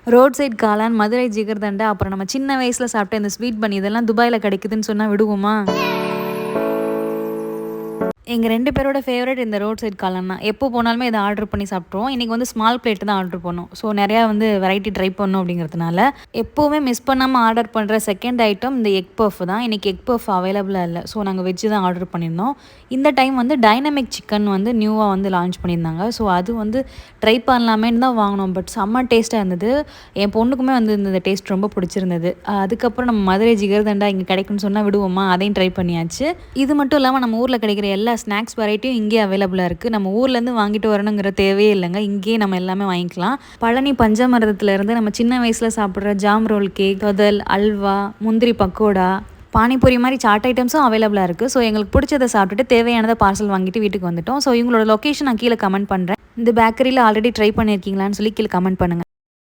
Road side காளான், மதுரை ஜிகர்தண்டா, அப்புறம் நம்ம சின்ன வயசில் சாப்பிட்ட இந்த ஸ்வீட் பன் இதெல்லாம் துபாயில் கிடைக்குதுன்னு சொன்னால் விடுவோமா? எங்கள் 2 பேரோட ஃபேவரட் இந்த ரோட் சைட் காளான் தான். எப்போ போனாலுமே இதை ஆர்டர் பண்ணி சாப்பிட்ருவோம். இன்றைக்கி வந்து ஸ்மால் பிளேட் தான் ஆர்டர் பண்ணோம். ஸோ நிறையா வந்து வெரைட்டி ட்ரை பண்ணோம் அப்படிங்கிறதுனால எப்போவுமே மிஸ் பண்ணாமல் ஆர்டர் பண்ணுற செகண்ட் ஐட்டம் இந்த எக் பஃப் தான். இன்றைக்கி எக் பஃப் அவைலபிளாக இல்லை. ஸோ நாங்கள் வெஜ்ஜு தான் ஆர்டர் பண்ணியிருந்தோம். இந்த டைம் வந்து டைனமிக் சிக்கன் வந்து நியூவாக வந்து லான்ச் பண்ணியிருந்தாங்க. ஸோ அது வந்து ட்ரை பண்ணலாமேன்னு தான் வாங்கினோம். பட் செம்ம டேஸ்ட்டாக இருந்தது. என் பொண்ணுக்குமே வந்து இந்த டேஸ்ட் ரொம்ப பிடிச்சிருந்தது. அதுக்கப்புறம் நம்ம மதுரை ஜிகர்தண்டா இங்கே கிடைக்குன்னு சொன்னால் விடுவோமா, அதையும் ட்ரை பண்ணியாச்சு. இது மட்டும் இல்லாமல் நம்ம ஊரில் கிடைக்கிற எல்லா ஸ்நாக்ஸ் வெரைட்டியும் இங்கே அவைலபிளாக இருக்குது. நம்ம ஊர்லேருந்து வாங்கிட்டு வரணுங்கிற தேவையே இல்லைங்க. இங்கேயே நம்ம எல்லாமே வாங்கிக்கலாம். பழனி பஞ்சமரத்துலேருந்து நம்ம சின்ன வயசில் சாப்பிட்ற ஜாம் ரோல் கேக், தொதல், அல்வா, முந்திரி பக்கோடா, பானிபூரி மாதிரி சாட் ஐட்டம்ஸும் அவைலபிளாக இருக்குது. ஸோ எங்களுக்கு பிடிச்சதை சாப்பிட்டுட்டு தேவையானதை பார்சல் வாங்கிட்டு வீட்டுக்கு வந்துட்டோம். ஸோ இவங்களோட லொக்கேஷன் நான் கீழே கமெண்ட் பண்ணுறேன். இந்த பேக்கரியில் ஆல்ரெடி ட்ரை பண்ணியிருக்கீங்களான்னு சொல்லி கீழே கமெண்ட் பண்ணுங்கள்.